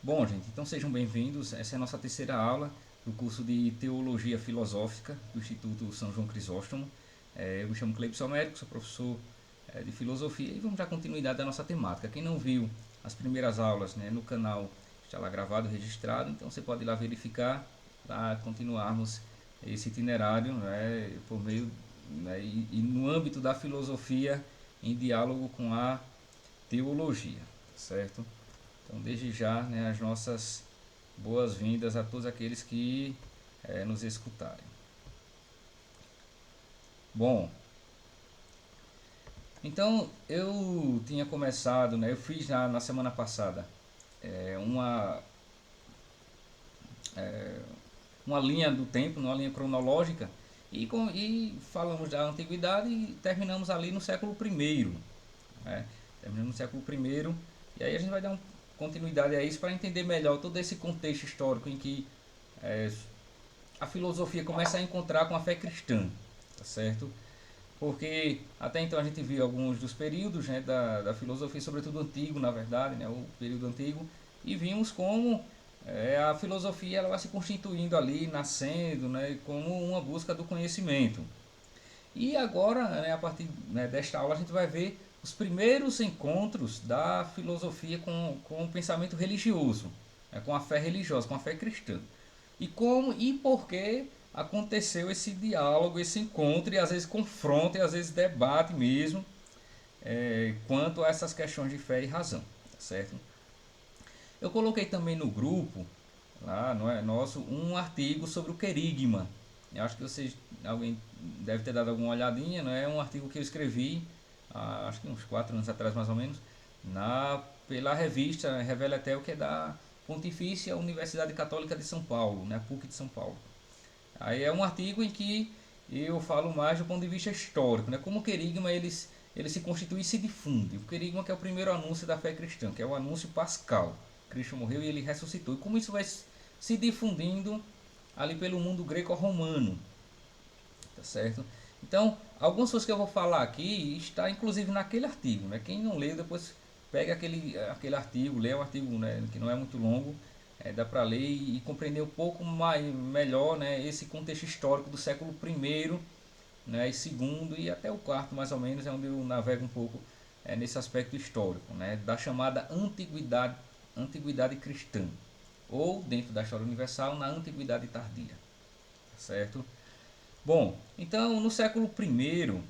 Bom, gente, então sejam bem-vindos. Essa é a nossa terceira aula do curso de Teologia Filosófica do Instituto São João Crisóstomo. Eu me chamo Cleibson Américo, sou professor de Filosofia e vamos dar continuidade à nossa temática. Quem não viu as primeiras aulas, né, no canal está lá gravado, registrado, então você pode ir lá verificar para continuarmos esse itinerário, né, por meio, né, e no âmbito da filosofia em diálogo com a teologia, certo? Então, desde já, né, as nossas boas-vindas a todos aqueles que nos escutarem. Bom, então eu tinha começado, né, eu fiz na semana passada é, uma, uma linha do tempo, uma linha cronológica, e falamos da antiguidade e terminamos ali no século I. Né? Terminamos no século I, e aí a gente vai dar continuidade a isso para entender melhor todo esse contexto histórico em que é, a filosofia começa a encontrar com a fé cristã, tá certo? Porque até então a gente viu alguns dos períodos, né, da filosofia, sobretudo antigo, na verdade, né, o período antigo, e vimos como a filosofia ela vai se constituindo ali, nascendo, né, como uma busca do conhecimento. E agora, né, a partir, né, desta aula, a gente vai ver os primeiros encontros da filosofia com o pensamento religioso, né, com a fé religiosa, com a fé cristã. E como e por que aconteceu esse diálogo, esse encontro, e às vezes confronto, e às vezes debate mesmo, quanto a essas questões de fé e razão, tá certo? Eu coloquei também no grupo, lá não é nosso, um artigo sobre o querigma. Eu acho que vocês, alguém deve ter dado alguma olhadinha, não é um artigo que eu escrevi, acho que uns 4 anos atrás mais ou menos, pela revista Revelatel, que é da Pontifícia Universidade Católica de São Paulo, né, PUC de São Paulo. Aí é um artigo em que eu falo mais do ponto de vista histórico, né? Como o querigma ele se constitui e se difunde. O querigma que é o primeiro anúncio da fé cristã, que é o anúncio pascal. Cristo morreu e ele ressuscitou. E como isso vai se difundindo ali pelo mundo greco-romano, tá certo? Então, algumas coisas que eu vou falar aqui está inclusive naquele artigo, né? Quem não leu depois pega aquele artigo, lê um artigo, né, que não é muito longo, dá para ler e compreender um pouco melhor, né, esse contexto histórico do século I, né, e segundo e até o quarto mais ou menos é onde eu navego um pouco nesse aspecto histórico, né, da chamada antiguidade cristã, ou dentro da história universal na antiguidade tardia, certo? Bom, então no século I,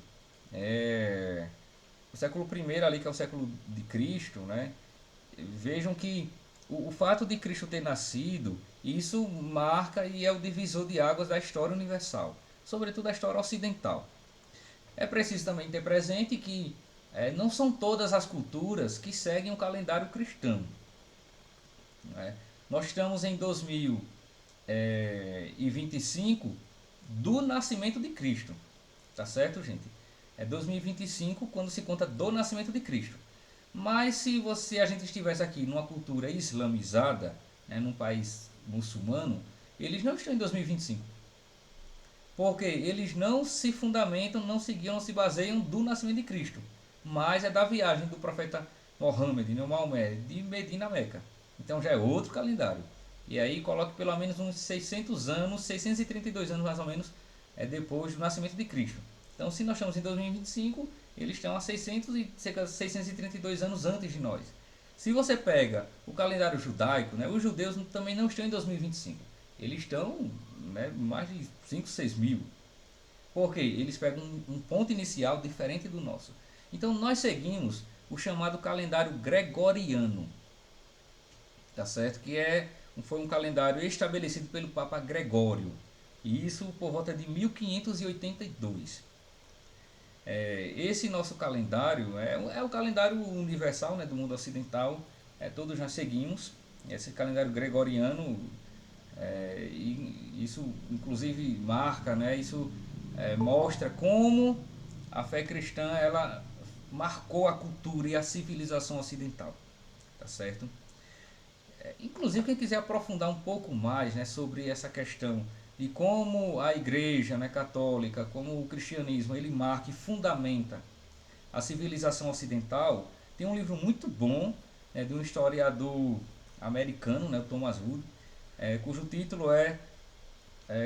o século I ali que é o século de Cristo, né? Vejam que o fato de Cristo ter nascido, isso marca e é o divisor de águas da história universal, sobretudo a história ocidental. É preciso também ter presente que não são todas as culturas que seguem o calendário cristão. Né? Nós estamos em 2025 do nascimento de Cristo. Tá certo, gente? É 2025 quando se conta do nascimento de Cristo. Mas se a gente estivesse aqui numa cultura islamizada, né, num país muçulmano, eles não estão em 2025. Porque eles não se fundamentam, não seguiam, não se baseiam do nascimento de Cristo. Mas é da viagem do profeta Mohammed, né, Maomé, de Medina a Meca. Então já é outro calendário. E aí coloque pelo menos uns 600 anos, 632 anos mais ou menos, depois do nascimento de Cristo. Então se nós estamos em 2025, eles estão a 600 e cerca de 632 anos antes de nós. Se você pega o calendário judaico, né, os judeus também não estão em 2025. Eles estão, né, mais de 5, 6 mil. Porque eles pegam um ponto inicial diferente do nosso. Então nós seguimos o chamado calendário gregoriano, tá certo? Foi um calendário estabelecido pelo Papa Gregório. E isso por volta de 1582. Esse nosso calendário é o calendário universal, né, do mundo ocidental. Todos nós seguimos esse calendário gregoriano. E isso inclusive marca, né, isso mostra como a fé cristã ela marcou a cultura e a civilização ocidental, tá certo? Inclusive quem quiser aprofundar um pouco mais, né, sobre essa questão de como a igreja, né, católica, como o cristianismo ele marca e fundamenta a civilização ocidental, tem um livro muito bom, de um historiador americano, né, o Thomas Hood, cujo título é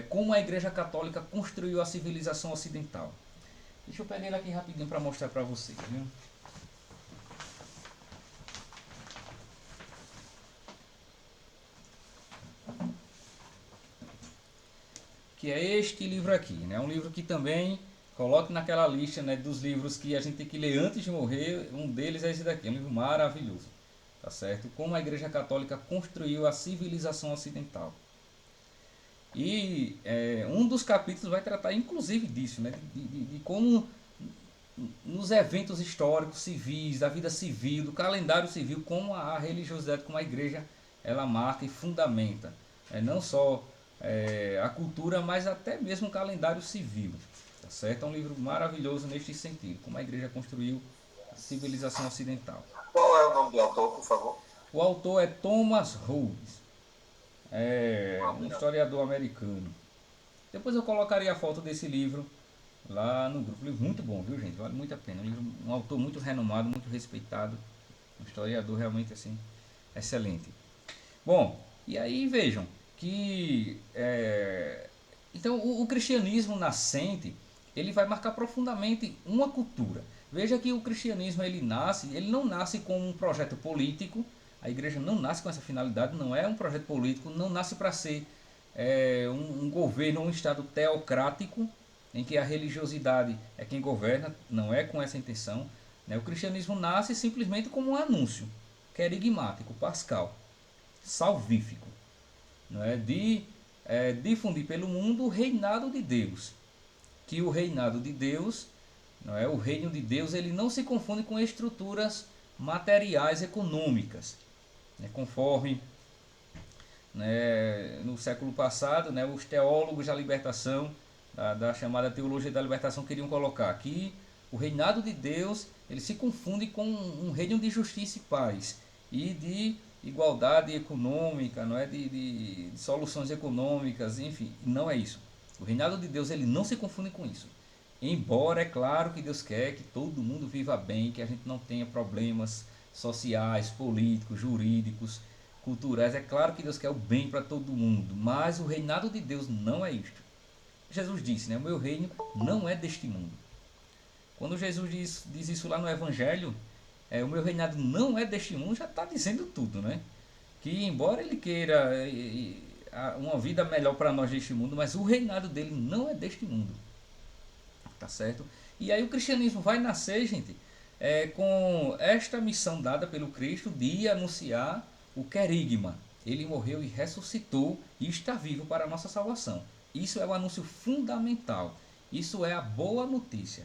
Como a Igreja Católica Construiu a Civilização Ocidental. Deixa eu pegar ele aqui rapidinho para mostrar para vocês, viu? Que é este livro aqui, né? Um livro que também coloque naquela lista, né, dos livros que a gente tem que ler antes de morrer. Um deles é esse daqui, um livro maravilhoso, tá certo? Como a Igreja Católica Construiu a Civilização Ocidental. E um dos capítulos vai tratar inclusive disso, né? De como nos eventos históricos, civis, da vida civil, do calendário civil, como a religiosidade, como a igreja, ela marca e fundamenta, não só a cultura, mas até mesmo o calendário civil, tá certo? É um livro maravilhoso neste sentido, como a igreja construiu a civilização ocidental. Qual é o nome do autor, por favor? O autor é Thomas Hobbes, um historiador americano. Depois eu colocaria a foto desse livro lá no grupo. Livro muito bom, viu, gente? Vale muito a pena. Um autor muito renomado, muito respeitado. Um historiador realmente assim, excelente. Bom, e aí vejam que então o cristianismo nascente, ele vai marcar profundamente uma cultura. Veja que o cristianismo ele não nasce como um projeto político. A igreja não nasce com essa finalidade, não é um projeto político, não nasce para ser um governo, um estado teocrático, em que a religiosidade é quem governa, não é com essa intenção. Né? O cristianismo nasce simplesmente como um anúncio querigmático, pascal, salvífico, não é? De difundir pelo mundo o reinado de Deus. Que o reinado de Deus, não é? O reino de Deus, ele não se confunde com estruturas materiais econômicas, né? Conforme, né, no século passado, né, os teólogos da libertação, da chamada teologia da libertação, queriam colocar que o reinado de Deus ele se confunde com um reino de justiça e paz e de igualdade econômica, não é, de soluções econômicas, enfim, não é isso. O reinado de Deus ele não se confunde com isso. Embora é claro que Deus quer que todo mundo viva bem, que a gente não tenha problemas sociais, políticos, jurídicos, culturais. É claro que Deus quer o bem para todo mundo, mas o reinado de Deus não é isto. Jesus disse, né? O meu reino não é deste mundo. Quando Jesus diz isso lá no Evangelho, o meu reinado não é deste mundo, já está dizendo tudo, né? Que embora ele queira uma vida melhor para nós deste mundo, mas o reinado dele não é deste mundo, tá certo? E aí o cristianismo vai nascer, gente, com esta missão dada pelo Cristo de anunciar o querigma. Ele morreu e ressuscitou e está vivo para a nossa salvação. Isso é o anúncio fundamental. Isso é a boa notícia.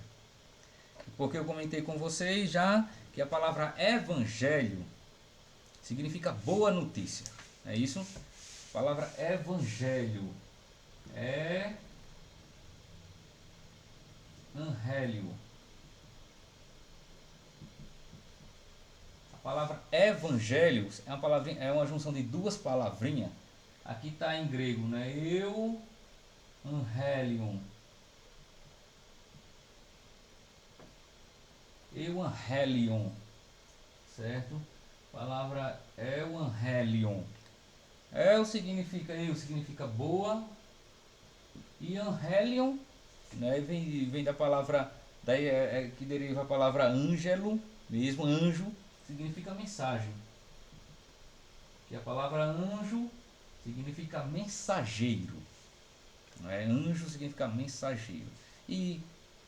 Porque eu comentei com vocês já que a palavra evangelho significa boa notícia. É isso? A palavra evangelho é angelio. A palavra evangelho é uma junção de duas palavrinhas. Aqui está em grego, né? Angelion. Evangelion, certo? A palavra Evangelion. Significa boa e Angelion, né? Vem da palavra, daí que deriva a palavra ângelo, mesmo anjo, significa mensagem. Que a palavra anjo significa mensageiro. Anjo significa mensageiro. E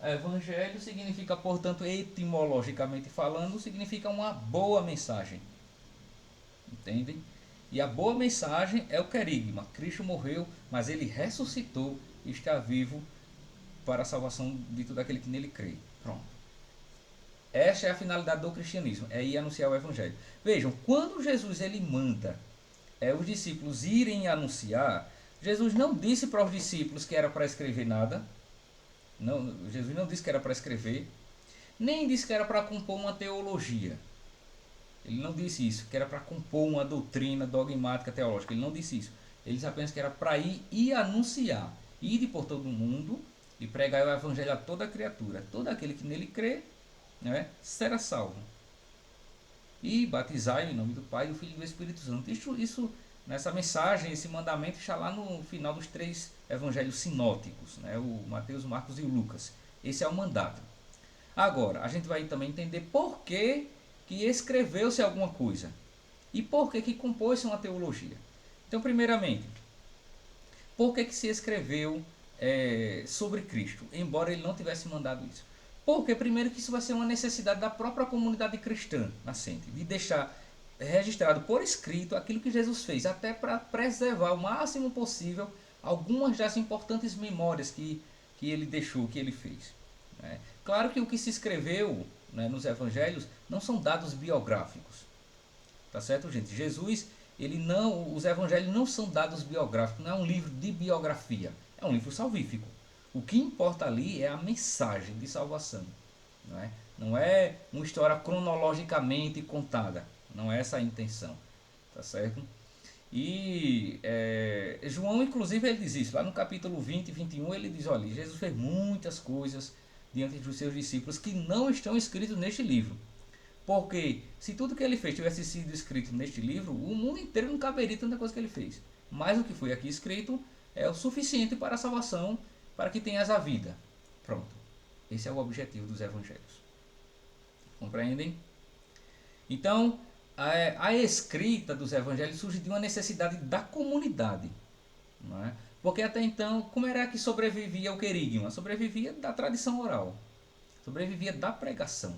evangelho significa, portanto, etimologicamente falando, significa uma boa mensagem. Entendem? E a boa mensagem é o querigma. Cristo morreu, mas ele ressuscitou e está vivo para a salvação de todo aquele que nele crê. Pronto. Esta é a finalidade do cristianismo, é ir anunciar o evangelho. Vejam, quando Jesus ele manda os discípulos irem anunciar, Jesus não disse para os discípulos que era para escrever nada. Não, Jesus não disse que era para escrever, nem disse que era para compor uma teologia. Ele não disse isso, que era para compor uma doutrina dogmática teológica. Ele não disse isso. Ele disse apenas que era para ir e anunciar. Ir por todo o mundo e pregar o evangelho a toda criatura. Todo aquele que nele crê, né, será salvo. e batizai em nome do Pai, do Filho e do Espírito Santo. Isso nessa mensagem, esse mandamento está lá no final dos 3 evangelhos sinóticos, né? O Mateus, Marcos e o Lucas. Esse é o mandato. Agora, a gente vai também entender por que escreveu-se alguma coisa e por que compôs-se uma teologia. Então, primeiramente, por que se escreveu sobre Cristo, embora ele não tivesse mandado isso? Porque, primeiro, que isso vai ser uma necessidade da própria comunidade cristã nascente, de deixar registrado por escrito aquilo que Jesus fez, até para preservar o máximo possível algumas das importantes memórias que ele deixou, que ele fez. Né? Claro que o que se escreveu, né, nos evangelhos não são dados biográficos. Tá certo, gente? Jesus, ele não, os evangelhos não são dados biográficos, não é um livro de biografia, é um livro salvífico. O que importa ali é a mensagem de salvação, não é? Não é uma história cronologicamente contada, não é essa a intenção, tá certo? E João, inclusive, ele diz isso, lá no capítulo 20 e 21, ele diz, olha, Jesus fez muitas coisas diante dos seus discípulos que não estão escritos neste livro. Porque se tudo que ele fez tivesse sido escrito neste livro, o mundo inteiro não caberia tanta coisa que ele fez. Mas o que foi aqui escrito é o suficiente para a salvação, para que tenhas a vida. Pronto. Esse é o objetivo dos evangelhos. Compreendem? Então, a escrita dos evangelhos surge de uma necessidade da comunidade. Não é? Porque até então, como era que sobrevivia o querigma? Sobrevivia da tradição oral. Sobrevivia da pregação.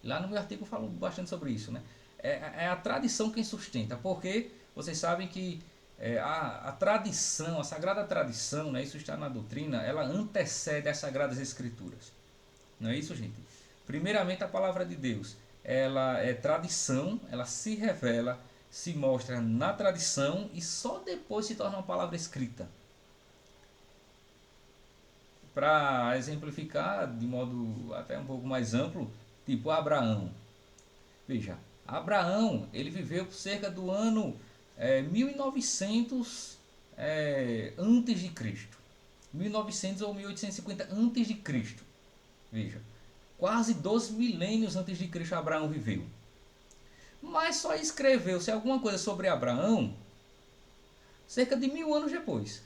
Lá no meu artigo eu falo bastante sobre isso, né? É a tradição quem sustenta, porque vocês sabem que a tradição, a sagrada tradição, né, isso está na doutrina, ela antecede as sagradas escrituras. Não é isso, gente? Primeiramente a palavra de Deus, ela é tradição, ela se revela, se mostra na tradição e só depois se torna uma palavra escrita. Para exemplificar de modo até um pouco mais amplo, tipo Abraão. Veja, Abraão, ele viveu por cerca do ano 1900 antes de Cristo. 1900 ou 1850 antes de Cristo. Veja, quase 2 milênios antes de Cristo Abraão viveu. Mas só escreveu-se alguma coisa sobre Abraão cerca de 1000 anos depois.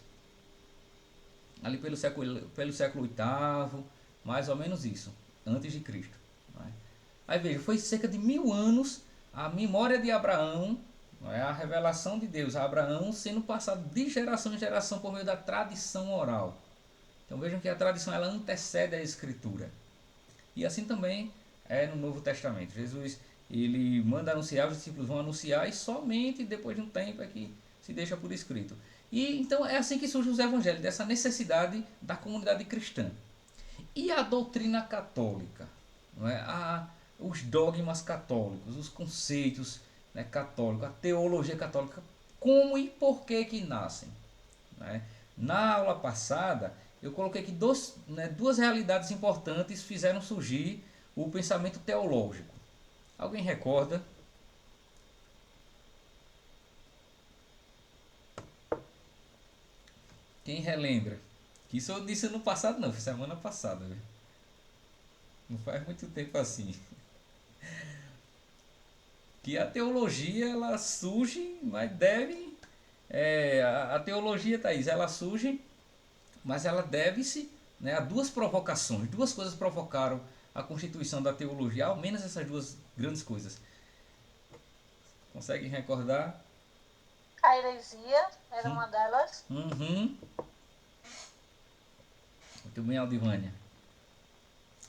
Ali pelo século VIII, mais ou menos isso, antes de Cristo. Aí veja, foi cerca de 1000 anos a memória de Abraão, a revelação de Deus a Abraão sendo passada de geração em geração por meio da tradição oral. Então vejam que a tradição ela antecede a escritura. E assim também é no Novo Testamento. Jesus ele manda anunciar, os discípulos vão anunciar e somente depois de um tempo é que se deixa por escrito. E então é assim que surgem os evangelhos, dessa necessidade da comunidade cristã. E a doutrina católica, não é? Os dogmas católicos, os conceitos, né, católicos, a teologia católica, como e por que nascem. Né? Na aula passada, eu coloquei que duas realidades importantes fizeram surgir o pensamento teológico. Alguém recorda? Quem relembra? Que isso eu disse no passado, não, foi semana passada. Viu? Não faz muito tempo assim. Que a teologia ela surge, mas deve. A teologia, Thaís, ela surge, mas ela deve-se, né, a duas provocações. Duas coisas provocaram a constituição da teologia, ao menos essas duas grandes coisas. Conseguem recordar? A heresia era uma delas. Uhum. Muito bem, Aldivânia.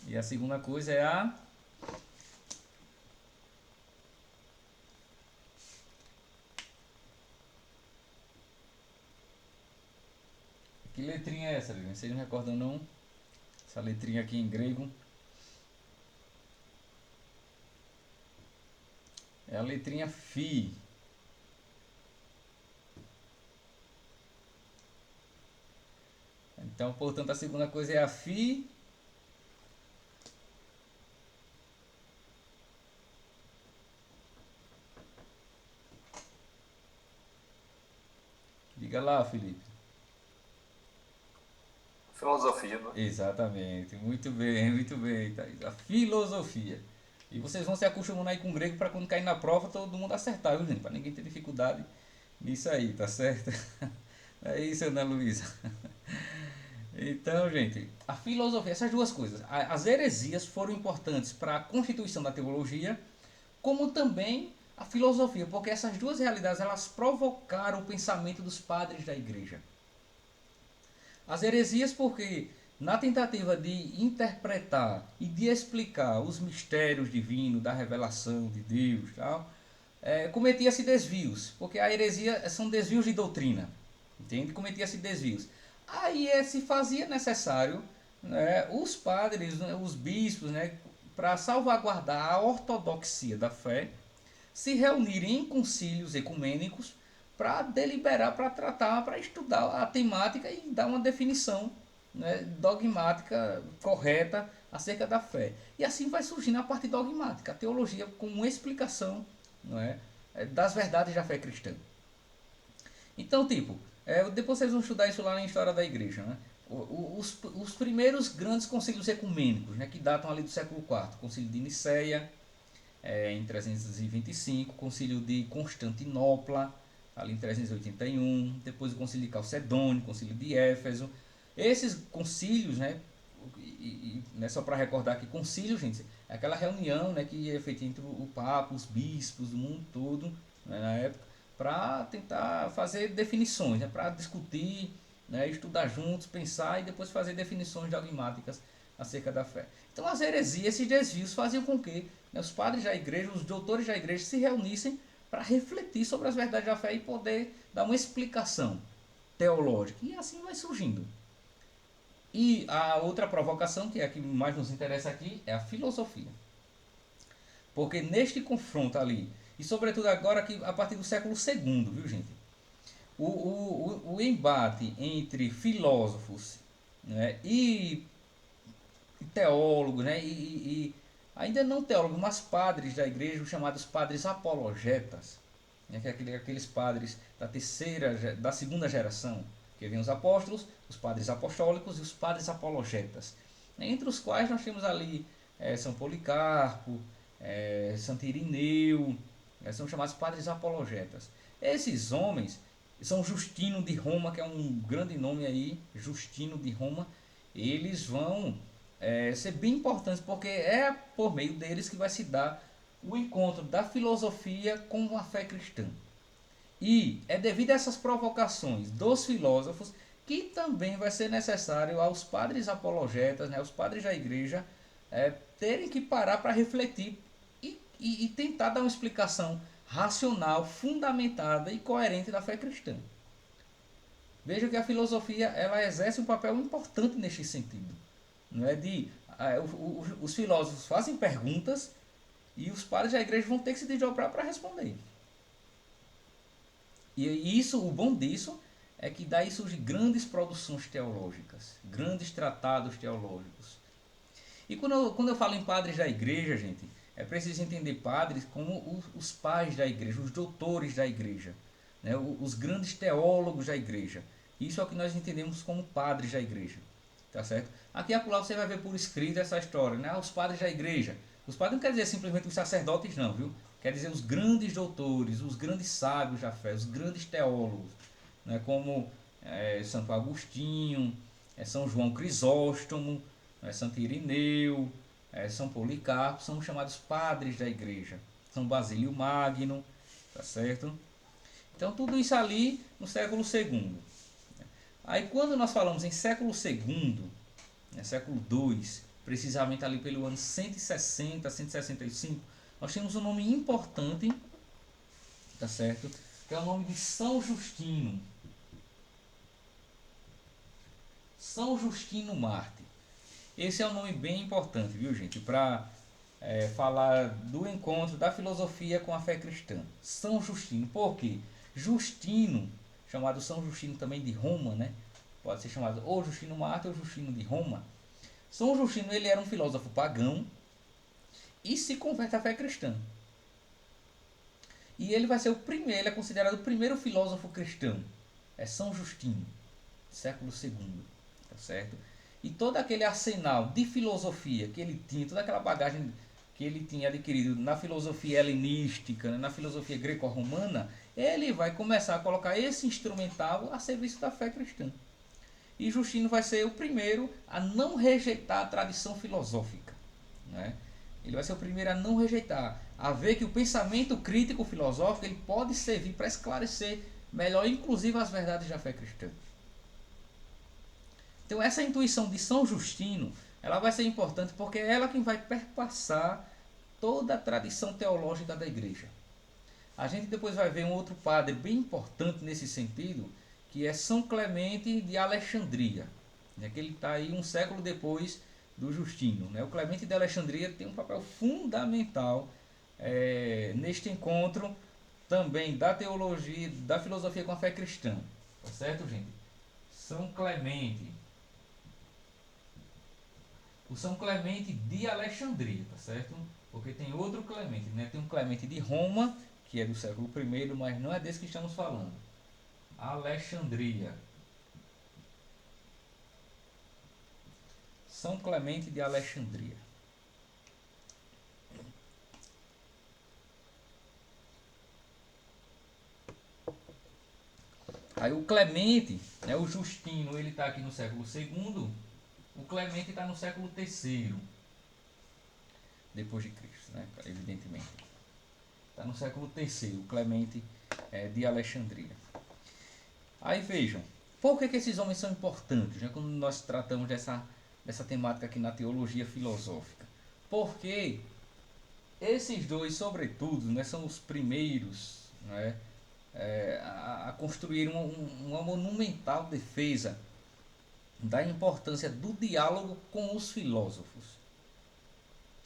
E a segunda coisa é a. Que letrinha é essa, Aldivânia? Vocês não recordam, não? Essa letrinha aqui em grego. É a letrinha Φ. Então, portanto, a segunda coisa é a Φ. Diga lá, Felipe. Filosofia, né? Exatamente. Muito bem, Thaís. A filosofia. E vocês vão se acostumando aí com o grego para quando cair na prova todo mundo acertar, viu, gente? Para ninguém ter dificuldade nisso aí, tá certo? É isso, Ana Luísa. Então, gente, a filosofia, essas duas coisas. As heresias foram importantes para a constituição da teologia, como também a filosofia, porque essas duas realidades elas provocaram o pensamento dos padres da igreja. As heresias porque na tentativa de interpretar e de explicar os mistérios divinos da revelação de Deus, tal, cometia-se desvios, porque a heresia são desvios de doutrina, entende? Cometia-se desvios. Aí se fazia necessário, né, os padres, né, os bispos, né, para salvaguardar a ortodoxia da fé, se reunirem em concílios ecumênicos para deliberar, para tratar, para estudar a temática e dar uma definição, né, dogmática correta acerca da fé. E assim vai surgindo a parte dogmática, a teologia como uma explicação, não é, das verdades da fé cristã. Então, tipo, depois vocês vão estudar isso lá na história da igreja, né? Os primeiros grandes concílios ecumênicos, né, que datam ali do século IV, concílio de Niceia, em 325, concílio de Constantinopla, ali em 381, depois o concílio de Calcedônio, concílio de Éfeso. Esses concílios, né, né, só para recordar que concílio, gente, é aquela reunião, né, que é feita entre o Papa, os bispos do mundo todo, né, na época, para tentar fazer definições, né, para discutir, né, estudar juntos, pensar e depois fazer definições dogmáticas acerca da fé. Então as heresias, esses desvios faziam com que, né, os padres da igreja, os doutores da igreja se reunissem para refletir sobre as verdades da fé e poder dar uma explicação teológica. E assim vai surgindo. E a outra provocação, que é a que mais nos interessa aqui, é a filosofia. Porque neste confronto ali, e sobretudo agora que a partir do século II, viu, gente? O embate entre filósofos, né, e teólogos, né, e ainda não teólogos, mas padres da igreja, os chamados padres apologetas, né, que é aqueles padres da segunda geração, que vem os apóstolos, os padres apostólicos e os padres apologetas, entre os quais nós temos ali São Policarpo, Santo Irineu, são chamados padres apologetas. Esses homens, São Justino de Roma, que é um grande nome aí, Justino de Roma, eles vão ser bem importantes, porque é por meio deles que vai se dar o encontro da filosofia com a fé cristã. E é devido a essas provocações dos filósofos que também vai ser necessário aos padres apologetas, né, aos padres da igreja, terem que parar para refletir e tentar dar uma explicação racional, fundamentada e coerente da fé cristã. Veja que a filosofia ela exerce um papel importante neste sentido. Não é de os filósofos fazem perguntas e os padres da igreja vão ter que se desdobrar para responder. E isso, o bom disso é que daí surgem grandes produções teológicas, grandes tratados teológicos. E quando eu falo em padres da igreja, gente, é preciso entender padres como os pais da igreja, os doutores da igreja, né, os grandes teólogos da igreja. Isso é o que nós entendemos como padres da igreja. Tá certo? Aqui e acolá você vai ver por escrito essa história, né? Os padres da igreja. Os padres não quer dizer simplesmente os sacerdotes, não, viu? Quer dizer os grandes doutores, os grandes sábios da fé, os grandes teólogos, né? Como Santo Agostinho, São João Crisóstomo, Santo Irineu, São Policarpo, são chamados padres da igreja. São Basílio Magno, tá certo? Então tudo isso ali no século II. Aí quando nós falamos em século II, né, século II, precisamente ali pelo ano 160, 165, nós temos um nome importante, tá certo? Que é o nome de São Justino. São Justino Mártir. Esse é um nome bem importante, viu, gente? Para falar do encontro da filosofia com a fé cristã. São Justino. Por quê? Justino, chamado São Justino também de Roma, né? Pode ser chamado ou Justino Mártir ou Justino de Roma. São Justino ele era um filósofo pagão e se converte à fé cristã. E ele vai ser o primeiro, ele é considerado o primeiro filósofo cristão. É São Justino, século II, tá certo? E todo aquele arsenal de filosofia que ele tinha, toda aquela bagagem que ele tinha adquirido na filosofia helenística, né, na filosofia greco-romana, ele vai começar a colocar esse instrumental a serviço da fé cristã. E Justino vai ser o primeiro a não rejeitar a tradição filosófica, né? Ele vai ser o primeiro a não rejeitar, a ver que o pensamento crítico filosófico ele pode servir para esclarecer melhor, inclusive, as verdades da fé cristã. Então essa intuição de São Justino, ela vai ser importante porque é ela quem vai perpassar toda a tradição teológica da igreja. A gente depois vai ver um outro padre bem importante nesse sentido, que é São Clemente de Alexandria, né, que ele está aí um século depois do Justino. Né? O Clemente de Alexandria tem um papel fundamental neste encontro também da teologia, da filosofia com a fé cristã. Tá certo, gente? São Clemente. O São Clemente de Alexandria, tá certo? Porque tem outro Clemente, né? Tem um Clemente de Roma, que é do século I, mas não é desse que estamos falando. Alexandria. São Clemente de Alexandria. Aí o Clemente, né, o Justino, ele está aqui no século II, o Clemente está no século III, depois de Cristo, né, evidentemente. Está no século III, o Clemente de Alexandria. Aí vejam, por que esses homens são importantes, né, quando nós tratamos dessa temática aqui na teologia filosófica? Porque esses dois, sobretudo, né, são os primeiros, né, a construir uma monumental defesa da importância do diálogo com os filósofos,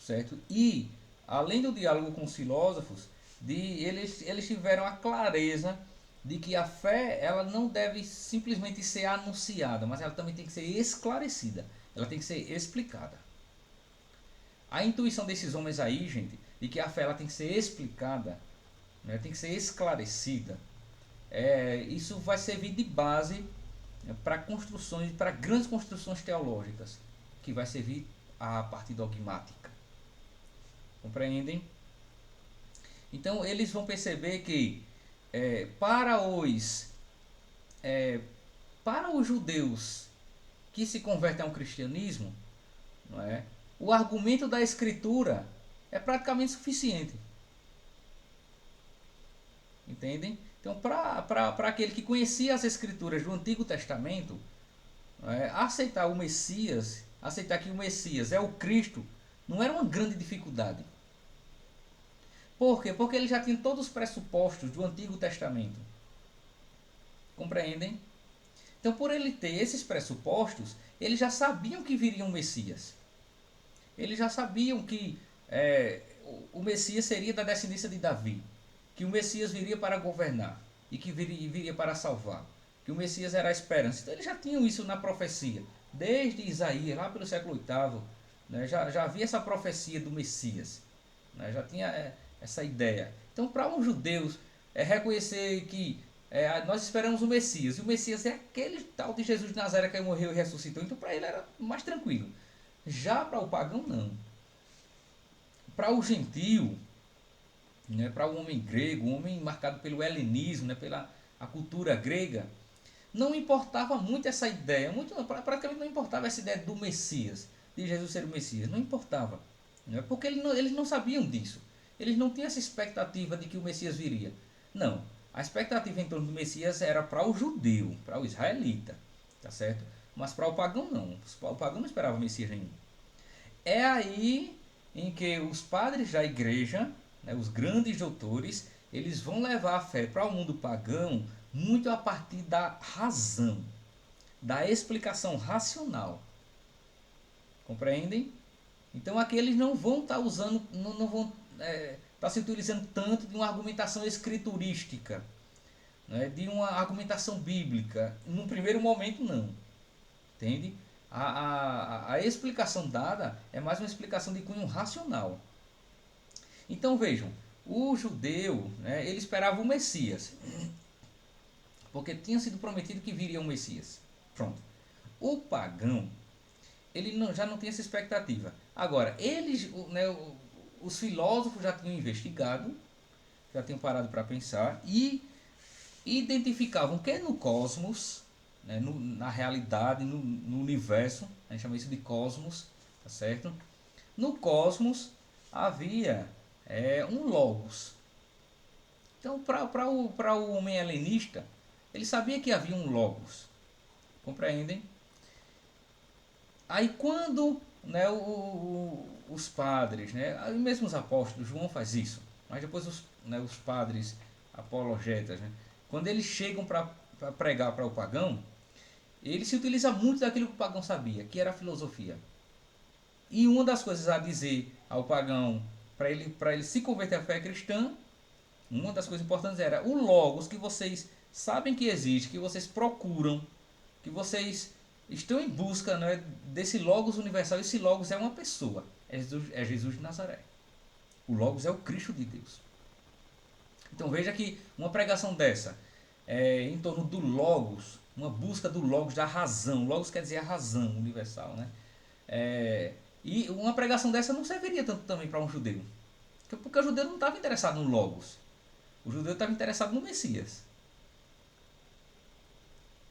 certo? E, além do diálogo com os filósofos, eles tiveram a clareza de que a fé ela não deve simplesmente ser anunciada, mas ela também tem que ser esclarecida, ela tem que ser explicada. A intuição desses homens aí, gente, de que a fé ela tem que ser explicada, né, tem que ser esclarecida, isso vai servir de base, né, para construções, para grandes construções teológicas, que vai servir a parte dogmática. Compreendem? Então eles vão perceber que para os judeus que se convertem ao cristianismo, não é, o argumento da escritura é praticamente suficiente. Entendem? Então, para aquele que conhecia as escrituras do Antigo Testamento, aceitar o Messias, aceitar que o Messias é o Cristo, não era uma grande dificuldade. Por quê? Porque ele já tinha todos os pressupostos do Antigo Testamento. Compreendem? Então, por ele ter esses pressupostos, eles já sabiam que viria um Messias. Eles já sabiam que o Messias seria da descendência de Davi, que o Messias viria para governar e que viria para salvar, que o Messias era a esperança. Então eles já tinham isso na profecia, desde Isaías, lá pelo século VIII, né, já havia essa profecia do Messias, né, já tinha essa ideia. Então, para os judeus, reconhecer que nós esperamos o Messias, e o Messias é aquele tal de Jesus de Nazaré que morreu e ressuscitou, então para ele era mais tranquilo. Já para o pagão, não. Para o gentio, né, para o homem grego, um homem marcado pelo helenismo, né, pela a cultura grega, não importava muito essa ideia, praticamente não importava essa ideia do Messias, de Jesus ser o Messias, não importava, né, porque eles não sabiam disso, eles não tinham essa expectativa de que o Messias viria. Não, a expectativa em torno do Messias era para o judeu, para o israelita, tá certo? Mas para o pagão não, o pagão não esperava o Messias nenhum. É aí em que os padres da igreja, né, os grandes doutores, eles vão levar a fé para o mundo pagão muito a partir da razão, da explicação racional. Compreendem? Então aqui eles não vão estar usando, não vão estar se utilizando tanto de uma argumentação escriturística, né, de uma argumentação bíblica. Num primeiro momento não. Entende? A explicação dada é mais uma explicação de cunho racional. Então vejam, o judeu, né, ele esperava o Messias, porque tinha sido prometido que viria um Messias. Pronto. O pagão, ele já não tinha essa expectativa. Agora, os filósofos já tinham investigado, já tinham parado para pensar e identificavam que no cosmos, né, na realidade, no universo, a gente chama isso de cosmos, tá certo? No cosmos havia um logos. Então, para o homem helenista, ele sabia que havia um logos, compreendem? Aí quando, né, os padres, né, aí mesmo os apóstolos, João faz isso, mas depois os padres apologetas, né, quando eles chegam para pregar para o pagão, ele se utiliza muito daquilo que o pagão sabia, que era a filosofia. E uma das coisas a dizer ao pagão para ele se converter à fé cristã, uma das coisas importantes era o logos que vocês sabem que existe, que vocês procuram, que vocês estão em busca, né, desse logos universal. Esse logos é uma pessoa, é Jesus de Nazaré. O logos é o Cristo de Deus. Então veja que uma pregação dessa, em torno do logos, uma busca do logos, da razão. Logos quer dizer a razão universal, né? E uma pregação dessa não serviria tanto também para um judeu. Porque o judeu não estava interessado no logos. O judeu estava interessado no Messias.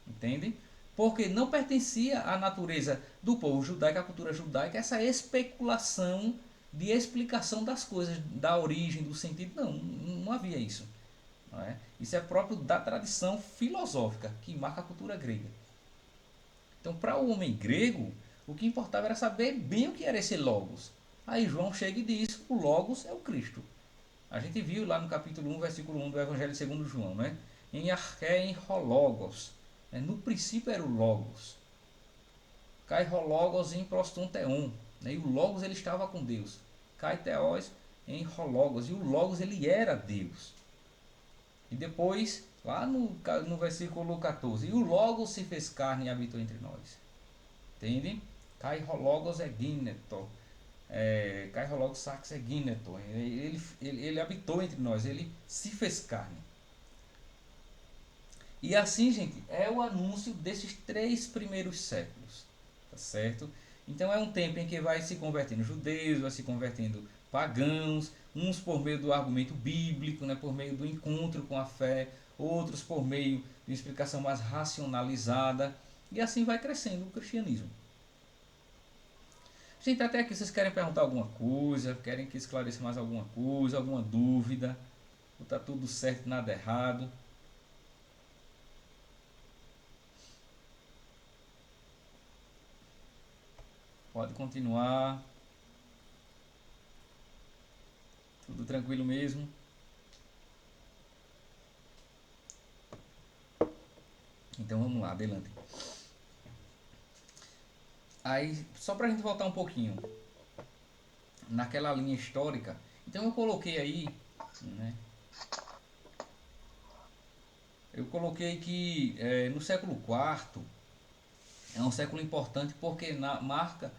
Entende? Porque não pertencia à natureza do povo judaico, à cultura judaica, essa especulação de explicação das coisas, da origem, do sentido. Não havia isso. Não é? Isso é próprio da tradição filosófica que marca a cultura grega. Então, para o homem grego, o que importava era saber bem o que era esse Logos. Aí João chega e diz: o Logos é o Cristo. A gente viu lá no capítulo 1, versículo 1 do Evangelho segundo João, né? Em arché, em hologos. No princípio era o Logos. Kai hologos em prostunteon. E o Logos ele estava com Deus. Kai theos em hologos. E o Logos ele era Deus. E depois, lá no versículo 14, e o Logos se fez carne e habitou entre nós. Entende? Kai hologos egineto. Kai hologos sax egineto. Ele habitou entre nós, ele se fez carne. E assim, gente, é o anúncio desses 3 primeiros séculos. Tá certo? Então é um tempo em que vai se convertendo judeus, vai se convertendo pagãos, uns por meio do argumento bíblico, né, por meio do encontro com a fé, outros por meio de uma explicação mais racionalizada, e assim vai crescendo o cristianismo. Gente, até aqui vocês querem perguntar alguma coisa, querem que esclareça mais alguma coisa, alguma dúvida, ou está tudo certo, nada errado? Pode continuar. Tudo tranquilo mesmo? Então vamos lá, adelante. Aí, só para a gente voltar um pouquinho naquela linha histórica, então eu coloquei aí, né? Eu coloquei que no século IV é um século importante porque marca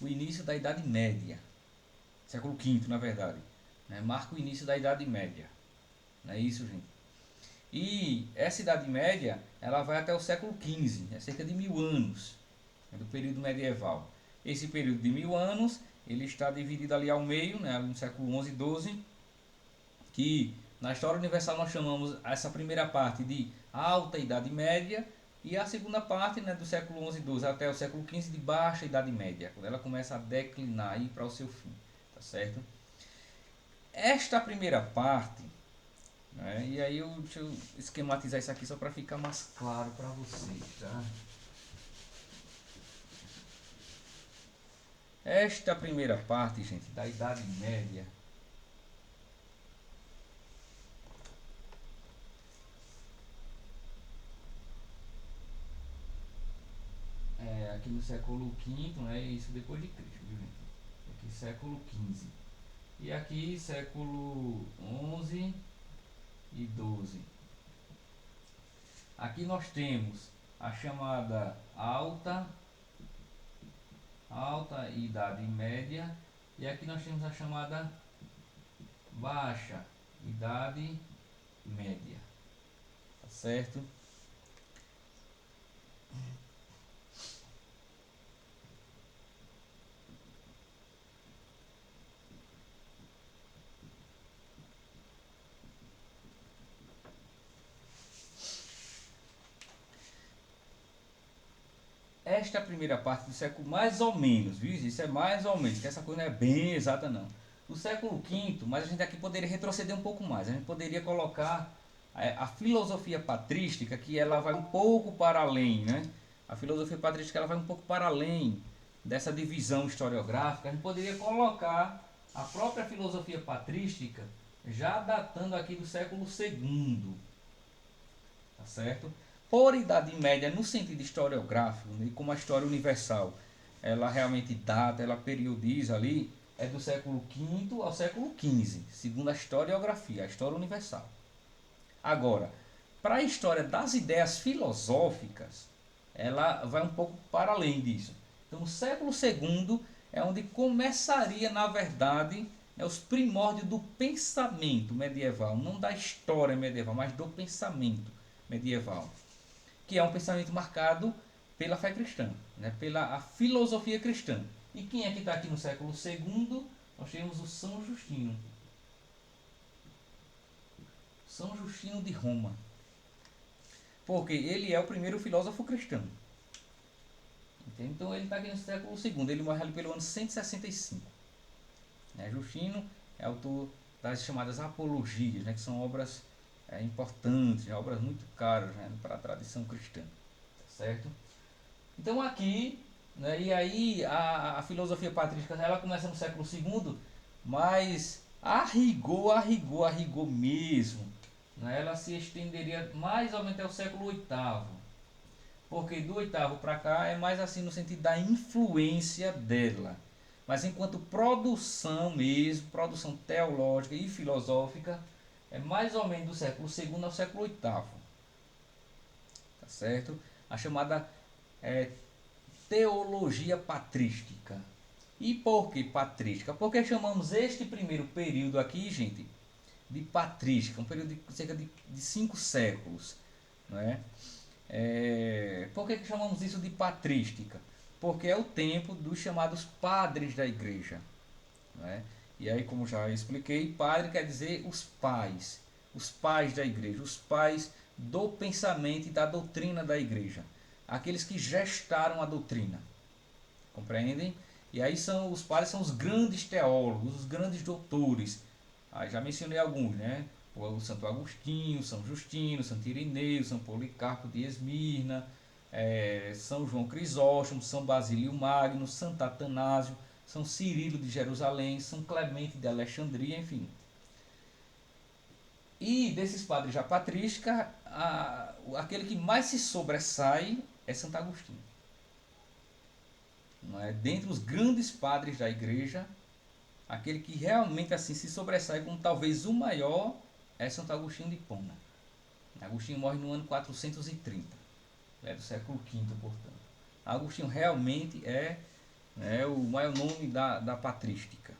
o início da Idade Média. Século V, na verdade. Né? Marca o início da Idade Média. Não é isso, gente? E essa Idade Média, ela vai até o século XV, é cerca de 1000 anos, do período medieval. Esse período de 1000 anos, ele está dividido ali ao meio, né, no século XI e XII, que na história universal nós chamamos essa primeira parte de Alta Idade Média, e a segunda parte, né, do século XI e XII até o século XV de Baixa Idade Média, quando ela começa a declinar e ir para o seu fim, tá certo? Esta primeira parte, né, e aí deixa eu esquematizar isso aqui só para ficar mais claro para vocês, tá? Esta primeira parte, gente, da Idade Média, aqui no século V, né, isso depois de Cristo, viu, gente? Aqui século XV. E aqui século XI e XII. Aqui nós temos a chamada alta Idade Média, e aqui nós temos a chamada Baixa Idade Média, tá certo? esta primeira parte do século, mais ou menos, viu? Isso é mais ou menos, que essa coisa não é bem exata não. Do século V, mas a gente aqui poderia retroceder um pouco mais. A gente poderia colocar a filosofia patrística, que ela vai um pouco para além, né? A filosofia patrística ela vai um pouco para além dessa divisão historiográfica. A gente poderia colocar a própria filosofia patrística já datando aqui do século II, tá certo? Por Idade Média, no sentido historiográfico, e como a história universal, ela realmente data, ela periodiza ali, é do século V ao século XV, segundo a historiografia, a história universal. Agora, para a história das ideias filosóficas, ela vai um pouco para além disso. Então, o século II é onde começaria, na verdade, os primórdios do pensamento medieval, não da história medieval, mas do pensamento medieval, que é um pensamento marcado pela fé cristã, né? Pela a filosofia cristã. E quem é que está aqui no século II? Nós temos o São Justino. São Justino de Roma. Porque ele é o primeiro filósofo cristão. Entende? Então ele está aqui no século II. Ele morre ali pelo ano 165. Né? Justino é autor das chamadas apologias, né? Que são obras importantes, né? Obras muito caras, né? Para a tradição cristã. Tá certo? Então aqui, né? E aí a filosofia patrística ela começa no século II, mas a rigor mesmo, né? Ela se estenderia mais ou menos até o século VIII. Porque do oitavo para cá é mais assim no sentido da influência dela. Mas enquanto produção mesmo, produção teológica e filosófica, é mais ou menos do século II ao século VIII. Tá certo? A chamada teologia patrística. E por que patrística? Porque chamamos este primeiro período aqui, gente, de patrística, um período de cerca de 5 séculos. Não é? Por que chamamos isso de patrística? Porque é o tempo dos chamados padres da igreja. Né? E aí, como já expliquei, padre quer dizer os pais da igreja, os pais do pensamento e da doutrina da igreja, aqueles que gestaram a doutrina, compreendem? E aí os padres são os grandes teólogos, os grandes doutores. Aí já mencionei alguns, né? O Santo Agostinho, São Justino, Santo Irineu, São Policarpo de Esmirna, São João Crisóstomo, São Basílio Magno, Santo Atanásio, São Cirilo de Jerusalém, São Clemente de Alexandria, enfim. E desses padres já patrísticos, aquele que mais se sobressai é Santo Agostinho. Não é? Dentre os grandes padres da igreja, aquele que realmente assim se sobressai como talvez o maior é Santo Agostinho de Hipona. Agostinho morre no ano 430, é do século V, portanto. Agostinho realmente é o maior nome da patrística.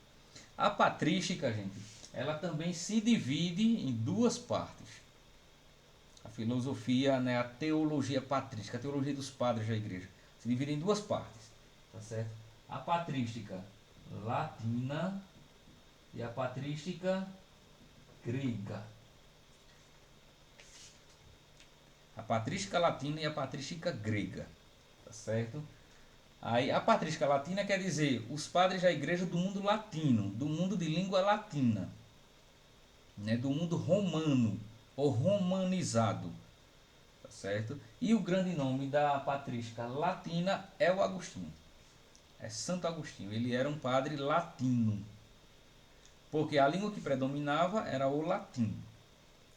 A patrística, gente, ela também se divide em duas partes. A filosofia, né, a teologia patrística, a teologia dos padres da igreja, se divide em duas partes, tá certo? A patrística latina e a patrística grega. A patrística latina e a patrística grega, tá certo? Aí a patrística latina quer dizer os padres da igreja do mundo latino, do mundo de língua latina, né, do mundo romano ou romanizado, tá certo? E o grande nome da patrística latina é o Agostinho. É Santo Agostinho, ele era um padre latino. Porque a língua que predominava era o latim.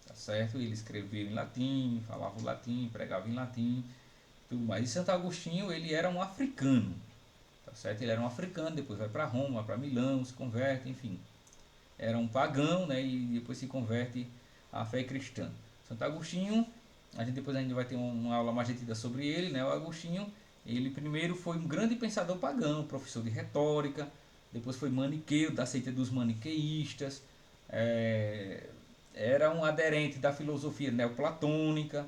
Tá certo? Ele escrevia em latim, falava o latim, pregava em latim, tudo mais. E Santo Agostinho, ele era um africano. Tá certo? Ele era um africano, depois vai para Roma, para Milão, se converte, enfim. Era um pagão, né? E depois se converte à fé cristã. Santo Agostinho, depois a gente vai ter uma aula mais detida sobre ele, né? O Agostinho, ele primeiro foi um grande pensador pagão, professor de retórica, depois foi maniqueu, da seita dos maniqueístas, era um aderente da filosofia neoplatônica,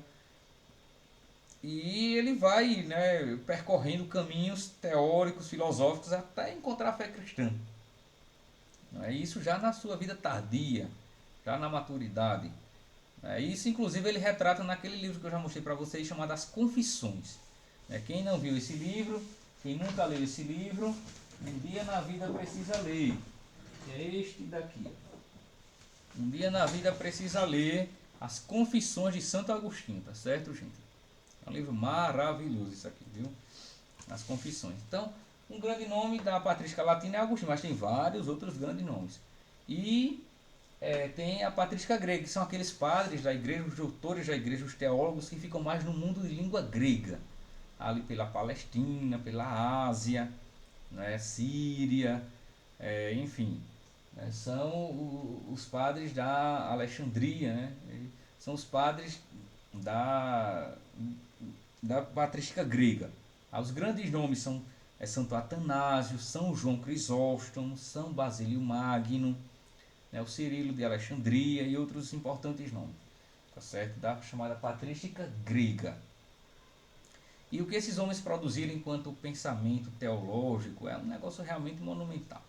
e ele vai, né, percorrendo caminhos teóricos, filosóficos, até encontrar a fé cristã. Isso já na sua vida tardia, já na maturidade. Isso inclusive ele retrata naquele livro que eu já mostrei para vocês, chamado As Confissões. Quem não viu esse livro, quem nunca leu esse livro, Um Dia na Vida Precisa Ler. É este daqui. Um Dia na Vida Precisa Ler As Confissões de Santo Agostinho, tá certo, gente? É um livro maravilhoso isso aqui, viu? As Confissões. Então, um grande nome da patrística latina é Agostinho, mas tem vários outros grandes nomes. E tem a patrística grega, que são aqueles padres da igreja, os doutores da igreja, os teólogos que ficam mais no mundo de língua grega. Ali pela Palestina, pela Ásia, né, Síria, enfim. São os padres da Alexandria, né? São os padres da patrística grega. Os grandes nomes são Santo Atanásio, São João Crisóstomo, São Basílio Magno, né, o Cirilo de Alexandria e outros importantes nomes, tá certo? Da chamada patrística grega. E o que esses homens produziram enquanto pensamento teológico é um negócio realmente monumental.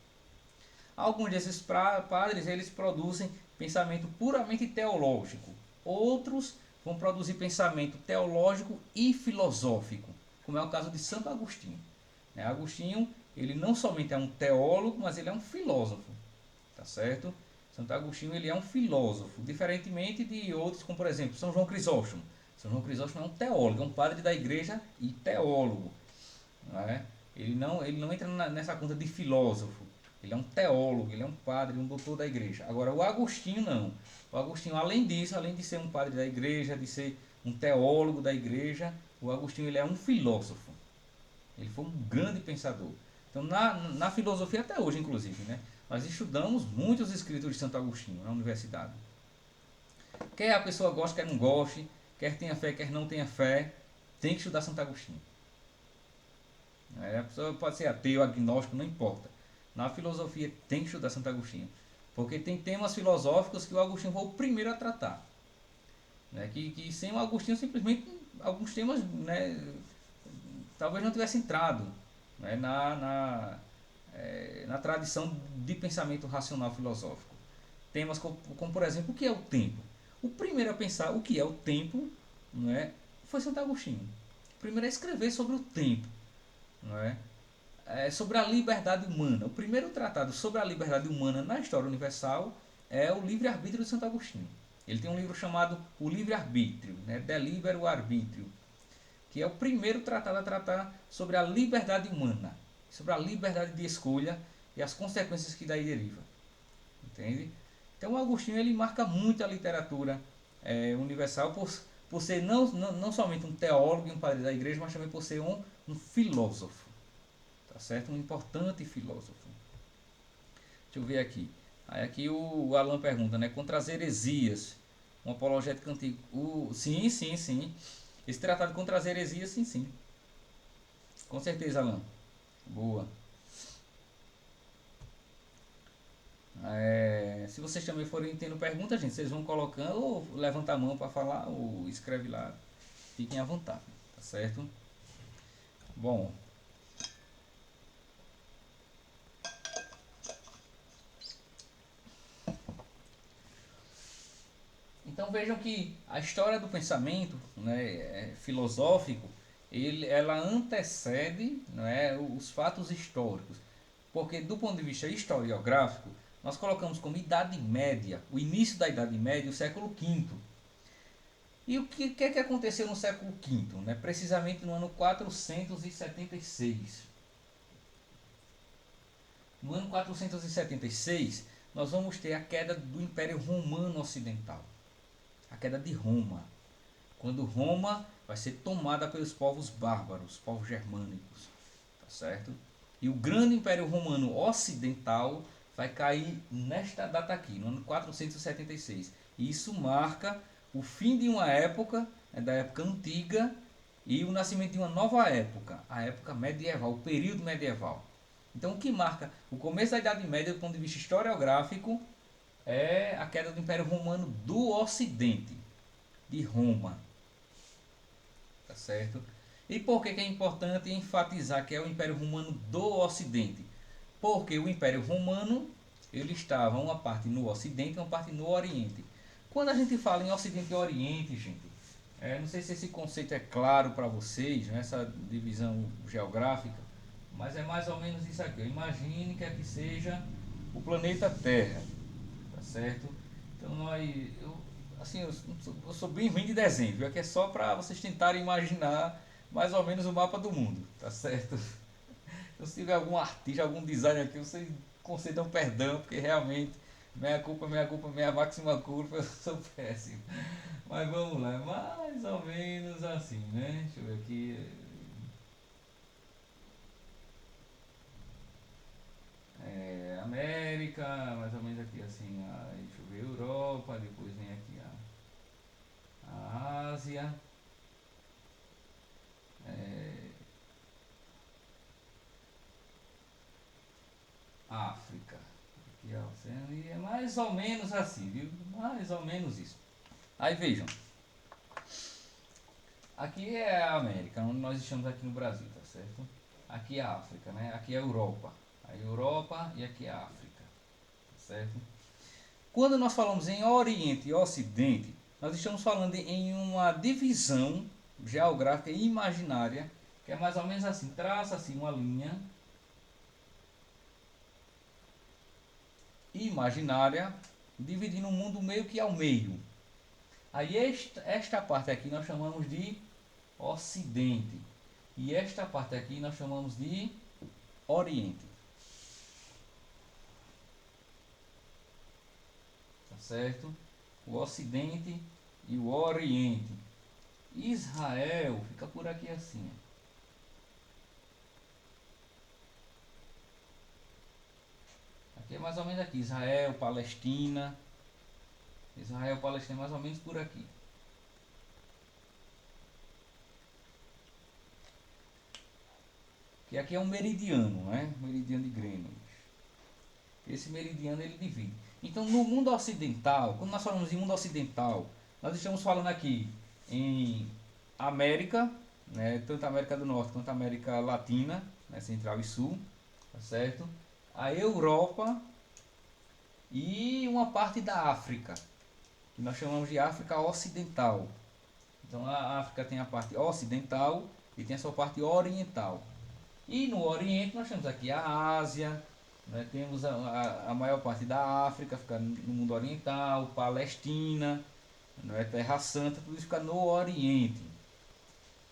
Alguns desses padres eles produzem pensamento puramente teológico. Outros vão produzir pensamento teológico e filosófico, como é o caso de Santo Agostinho. Agostinho, ele não somente é um teólogo, mas ele é um filósofo, tá certo? Santo Agostinho, ele é um filósofo, diferentemente de outros, como por exemplo São João Crisóstomo. São João Crisóstomo é um teólogo, é um padre da igreja e teólogo, não é? Ele não entra nessa conta de filósofo. Ele é um teólogo, ele é um padre, um doutor da igreja. Agora, o Agostinho não. O Agostinho, além disso, além de ser um padre da igreja, de ser um teólogo da igreja, o Agostinho ele é um filósofo. Ele foi um grande pensador. Então, na filosofia até hoje, inclusive, né, nós estudamos muitos escritos de Santo Agostinho na universidade. Quer a pessoa goste, quer não goste, quer tenha fé, quer não tenha fé, tem que estudar Santo Agostinho. A pessoa pode ser ateu, agnóstico, não importa. Na filosofia tem que estudar Santo Agostinho, porque tem temas filosóficos que o Agostinho foi o primeiro a tratar, né? Que sem o Agostinho simplesmente alguns temas, né, talvez não tivesse entrado, né, na tradição de pensamento racional filosófico. Temas como por exemplo, o que é o tempo? O primeiro a pensar o que é o tempo, não é, foi Santo Agostinho. O primeiro a escrever sobre o tempo, não é? Sobre a liberdade humana. O primeiro tratado sobre a liberdade humana na história universal é o Livre-Arbítrio de Santo Agostinho. Ele tem um livro chamado O Livre-Arbítrio, né, De Libero Arbitrio, que é o primeiro tratado a tratar sobre a liberdade humana, sobre a liberdade de escolha e as consequências que daí deriva. Entende? Então o Agostinho ele marca muito a literatura universal por ser não somente um teólogo e um padre da igreja, mas também por ser um filósofo. Tá certo? Um importante filósofo. Deixa eu ver aqui. Aí aqui o Alan pergunta, né? Contra as heresias, um apologético antigo. Sim. Esse tratado contra as heresias, sim. Com certeza, Alan. Boa. Se vocês também forem tendo perguntas, gente, vocês vão colocando, ou levanta a mão para falar, ou escreve lá. Fiquem à vontade, tá certo? Bom. Então vejam que a história do pensamento, né, filosófico, ela antecede, né, os fatos históricos. Porque do ponto de vista historiográfico, nós colocamos como Idade Média, o início da Idade Média, o século V. E o que é que aconteceu no século V? Né? Precisamente no ano 476. No ano 476, nós vamos ter a queda do Império Romano Ocidental. A queda de Roma, quando Roma vai ser tomada pelos povos bárbaros, povos germânicos, tá certo? E o grande Império Romano Ocidental vai cair nesta data aqui, no ano 476. E isso marca o fim de uma época, da época antiga, e o nascimento de uma nova época, a época medieval, o período medieval. Então o que marca o começo da Idade Média do ponto de vista historiográfico é a queda do Império Romano do Ocidente, de Roma. Tá certo? E por que é importante enfatizar que é o Império Romano do Ocidente? Porque o Império Romano ele estava uma parte no Ocidente e uma parte no Oriente. Quando a gente fala em Ocidente e Oriente, gente, Não sei se esse conceito é claro para vocês, né, essa divisão geográfica, mas é mais ou menos isso aqui. Imagine que aqui seja o planeta Terra, tá certo? Então assim, eu sou bem ruim de desenho, viu? Aqui é só para vocês tentarem imaginar mais ou menos o mapa do mundo, tá certo? Então, se tiver algum artista, algum designer aqui, vocês concedam perdão, porque realmente minha culpa, minha máxima culpa, eu sou péssimo. Mas vamos lá, mais ou menos assim, né? Deixa eu ver aqui. América, mais ou menos aqui assim, deixa eu ver, Europa, depois vem aqui a Ásia, é, África, aqui a Oceania, é mais ou menos assim, viu? Mais ou menos isso. Aí vejam, aqui é a América, onde nós estamos aqui no Brasil, tá certo? Aqui é a África, né? Aqui é a Europa. A Europa e aqui é a África, tá certo? Quando nós falamos em Oriente e Ocidente, nós estamos falando em uma divisão geográfica e imaginária, que é mais ou menos assim, traça-se uma linha imaginária dividindo o mundo meio que ao meio. Aí esta parte aqui nós chamamos de Ocidente e esta parte aqui nós chamamos de Oriente. Tá certo? O Ocidente e o Oriente. Israel fica por aqui assim. Aqui é mais ou menos aqui. Israel, Palestina. Israel, Palestina é mais ou menos por aqui. Que aqui é um meridiano, né? Meridiano de Greenwich. Esse meridiano ele divide. Então, no mundo ocidental, quando nós falamos em mundo ocidental, nós estamos falando aqui em América, né? Tanto a América do Norte quanto a América Latina, né? Central e Sul, tá certo? A Europa e uma parte da África, que nós chamamos de África Ocidental. Então, a África tem a parte ocidental e tem a sua parte oriental. E no Oriente nós temos aqui a Ásia, né? Temos a maior parte da África, fica no mundo oriental, Palestina, né? Terra Santa, tudo isso fica no Oriente.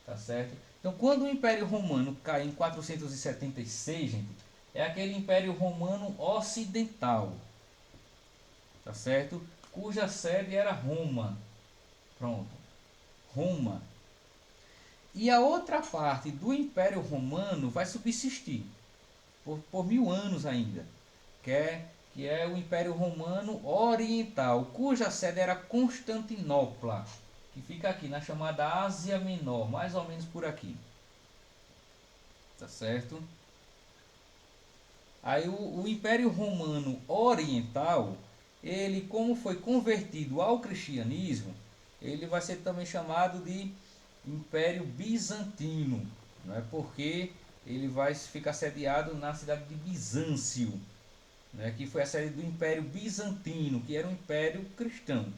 Tá certo? Então quando o Império Romano cai em 476, gente, é aquele Império Romano Ocidental. Tá certo? Cuja sede era Roma. Pronto. Roma. E a outra parte do Império Romano vai subsistir por 1000 anos ainda, que é o Império Romano Oriental, cuja sede era Constantinopla, que fica aqui na chamada Ásia Menor, mais ou menos por aqui. Tá certo? Aí o Império Romano Oriental, ele como foi convertido ao cristianismo, ele vai ser também chamado de Império Bizantino, não é? Porque ele vai ficar sediado na cidade de Bizâncio, né? Que foi a sede do Império Bizantino, que era um império cristão.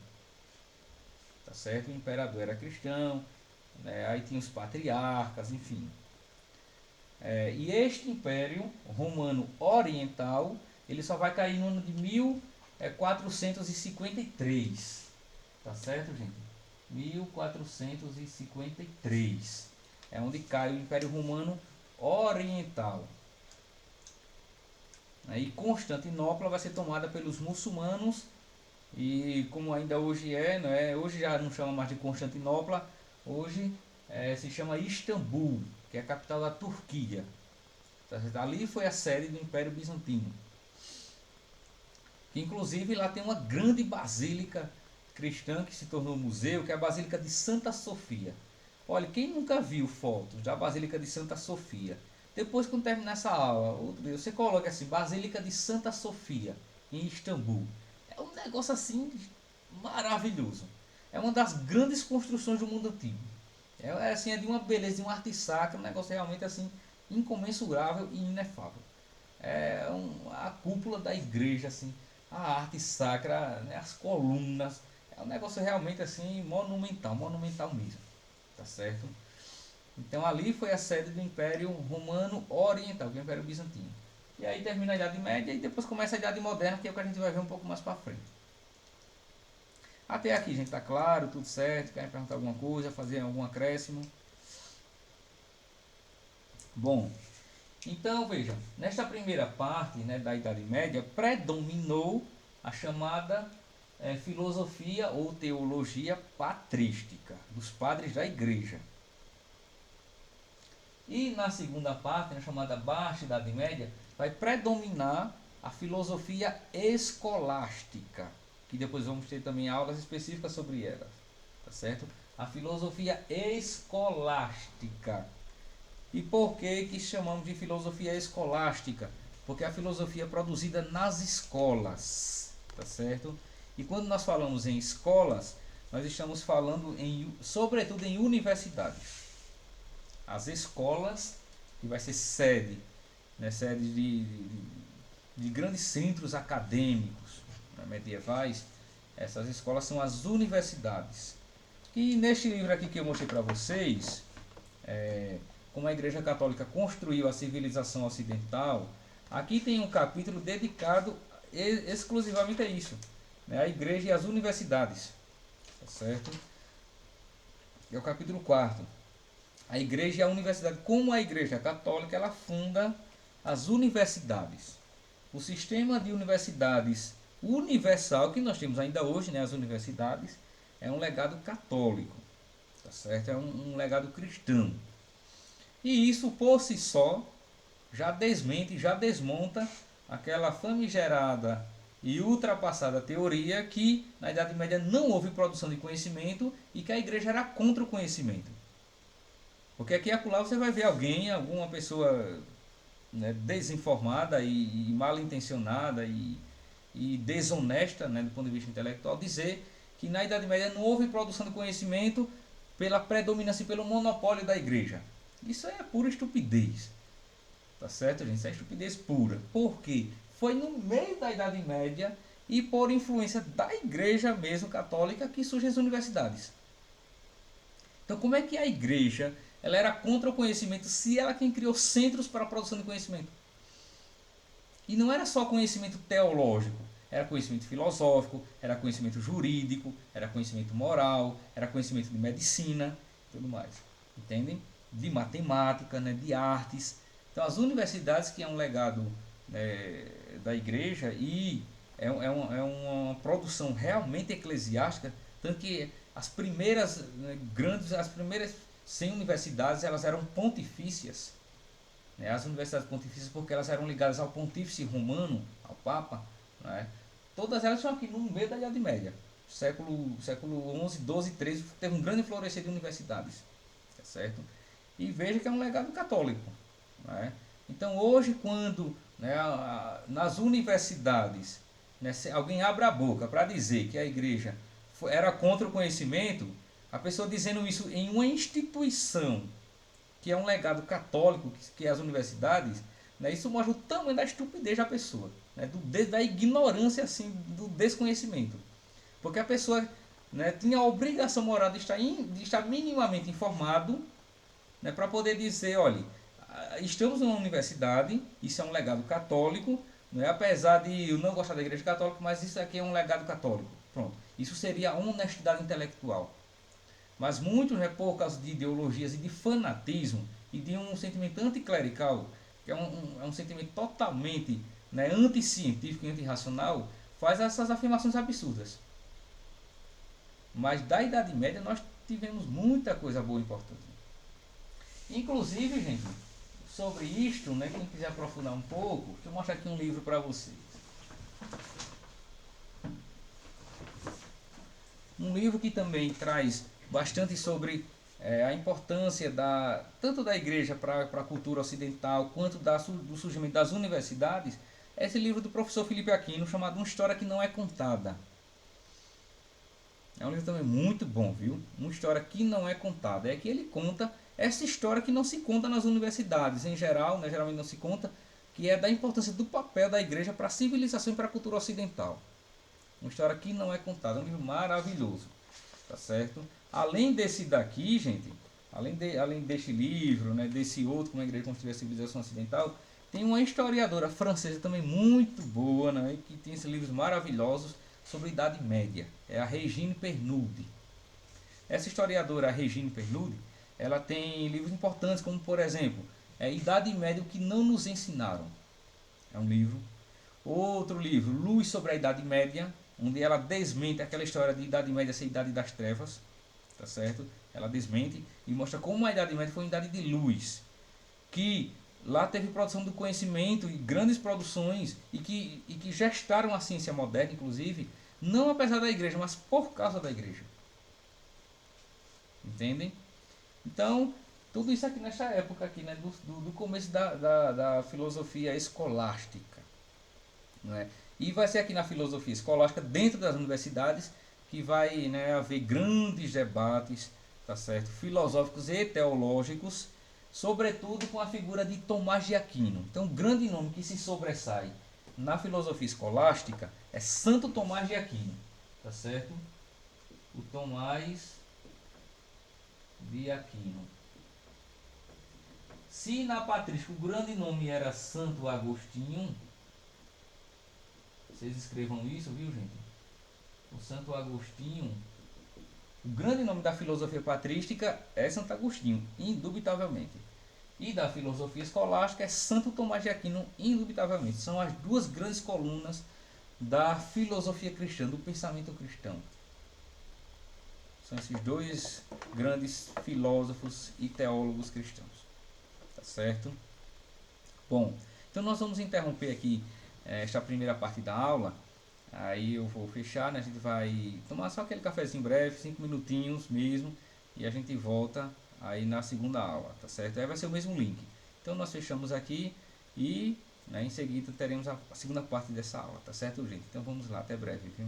Tá certo? O imperador era cristão, né? Aí tinha os patriarcas, enfim. E este Império Romano Oriental, ele só vai cair no ano de 1453. Tá certo, gente? 1453 é onde cai o Império Romano Oriental. E Constantinopla vai ser tomada pelos muçulmanos e como ainda hoje hoje já não chama mais de Constantinopla, hoje se chama Istambul, que é a capital da Turquia. Ali foi a sede do Império Bizantino. Que inclusive lá tem uma grande basílica cristã que se tornou museu, que é a Basílica de Santa Sofia. Olha, quem nunca viu fotos da Basílica de Santa Sofia? Depois, quando terminar essa aula, outro dia, você coloca assim, Basílica de Santa Sofia, em Istambul. É um negócio assim, maravilhoso. É uma das grandes construções do mundo antigo. Assim, é de uma beleza, de uma arte sacra, um negócio realmente assim, incomensurável e inefável. A cúpula da igreja, assim, a arte sacra, né, as colunas, É um negócio realmente assim monumental, monumental mesmo, tá certo? Então ali foi a sede do Império Romano Oriental, que é o Império Bizantino. E aí termina a Idade Média e depois começa a Idade Moderna, que é o que a gente vai ver um pouco mais para frente. Até aqui, gente, tá claro, tudo certo? Querem perguntar alguma coisa, fazer algum acréscimo? Bom, então veja, nesta primeira parte, né, da Idade Média, predominou a chamada filosofia ou teologia patrística dos padres da Igreja. E na segunda parte, na chamada Baixa Idade Média, vai predominar a filosofia escolástica, que depois vamos ter também aulas específicas sobre ela, tá certo? A filosofia escolástica. E por que chamamos de filosofia escolástica? Porque a filosofia é produzida nas escolas, tá certo? E quando nós falamos em escolas, nós estamos falando sobretudo em universidades. As escolas, que vai ser sede, né, sede de grandes centros acadêmicos, né, medievais. Essas escolas são as universidades. E neste livro aqui que eu mostrei para vocês, como a Igreja Católica construiu a civilização ocidental, aqui tem um capítulo dedicado exclusivamente a isso, né, a Igreja e as universidades, tá certo? É o capítulo 4. A Igreja e a Universidade. Como a Igreja Católica, ela funda as universidades. O sistema de universidades universal que nós temos ainda hoje, né, as universidades, é um legado católico, tá certo? É um legado cristão. E isso por si só já desmente, já desmonta aquela famigerada e ultrapassada teoria que na Idade Média não houve produção de conhecimento e que a igreja era contra o conhecimento. Porque aqui e acolá você vai ver alguém, alguma pessoa, né, desinformada e mal intencionada e desonesta, né, do ponto de vista intelectual, dizer que na Idade Média não houve produção de conhecimento pela predominância e pelo monopólio da igreja. Isso é pura estupidez. Tá certo, gente? Isso é estupidez pura. Por quê? Foi no meio da Idade Média e por influência da igreja mesmo católica que surgem as universidades. Então, como é que a igreja ela era contra o conhecimento se ela quem criou centros para a produção de conhecimento? E não era só conhecimento teológico, era conhecimento filosófico, era conhecimento jurídico, era conhecimento moral, era conhecimento de medicina, tudo mais. Entendem? De matemática, né, de artes. Então as universidades, que é um legado, da igreja e é uma produção realmente eclesiástica, tanto que as primeiras, né, as primeiras 100 universidades, elas eram pontifícias, né, as universidades pontifícias, porque elas eram ligadas ao pontífice romano, ao Papa, né, todas elas são aqui no meio da Idade Média, século XI, XII, XIII, teve um grande florescer de universidades, tá certo? E veja que é um legado católico, né? Então hoje, quando, né, nas universidades, né, se alguém abre a boca para dizer que a igreja era contra o conhecimento, a pessoa dizendo isso em uma instituição que é um legado católico, que é as universidades, né, isso mostra o tamanho da estupidez da pessoa, né, da ignorância, assim, do desconhecimento. Porque a pessoa, né, tinha a obrigação moral de estar minimamente informado, né, para poder dizer, olha, estamos numa universidade, isso é um legado católico, né, apesar de eu não gostar da igreja católica, mas isso aqui é um legado católico. Pronto. Isso seria a honestidade intelectual. Mas muitos, né, por causa de ideologias e de fanatismo e de um sentimento anticlerical, que é um sentimento totalmente, né, anticientífico e antirracional, faz essas afirmações absurdas. Mas da Idade Média nós tivemos muita coisa boa e importante. Inclusive, gente, sobre isto, né, quem quiser aprofundar um pouco, deixa eu mostrar aqui um livro para vocês. Um livro que também traz bastante sobre a importância tanto da igreja para a cultura ocidental, quanto do surgimento das universidades, é esse livro do professor Felipe Aquino, chamado Uma História que Não é Contada. É um livro também muito bom, viu? Uma história que não é contada. É que ele conta essa história que não se conta nas universidades, em geral, né, geralmente não se conta, que é da importância do papel da igreja para a civilização e para a cultura ocidental. Uma história que não é contada, é um livro maravilhoso, tá certo? Além desse daqui, gente, além deste livro, né, desse outro, Como a Igreja Constituiu a Civilização Ocidental, tem uma historiadora francesa também muito boa, né, que tem esses livros maravilhosos sobre a Idade Média, é a Regine Pernude. Essa historiadora, a Regine Pernude, ela tem livros importantes, como por exemplo, Idade Média, o que não nos ensinaram. É um livro. Outro livro, Luz sobre a Idade Média, onde ela desmente aquela história de Idade Média ser Idade das Trevas, tá certo? Ela desmente e mostra como a Idade Média foi uma idade de luz, que lá teve produção do conhecimento e grandes produções e que gestaram a ciência moderna, inclusive, não apesar da igreja, mas por causa da igreja. Entendem? Então, tudo isso aqui nessa época aqui, né, do começo da filosofia escolástica. Não é? E vai ser aqui na filosofia escolástica, dentro das universidades, que vai, né, haver grandes debates, tá certo, filosóficos e teológicos, sobretudo com a figura de Tomás de Aquino. Então, o grande nome que se sobressai na filosofia escolástica é Santo Tomás de Aquino, tá certo? O Tomás de Aquino. Se na patrística o grande nome era Santo Agostinho, vocês escrevam isso, viu, gente? O Santo Agostinho, o grande nome da filosofia patrística é Santo Agostinho, indubitavelmente. E da filosofia escolástica é Santo Tomás de Aquino, indubitavelmente. São as duas grandes colunas da filosofia cristã, do pensamento cristão. São esses dois grandes filósofos e teólogos cristãos. Tá certo? Bom, então nós vamos interromper aqui esta primeira parte da aula. Aí eu vou fechar, né? A gente vai tomar só aquele cafezinho breve, 5 minutinhos mesmo, e a gente volta aí na segunda aula, tá certo? Aí vai ser o mesmo link. Então nós fechamos aqui e, né, em seguida teremos a segunda parte dessa aula, tá certo, gente? Então vamos lá, até breve, viu?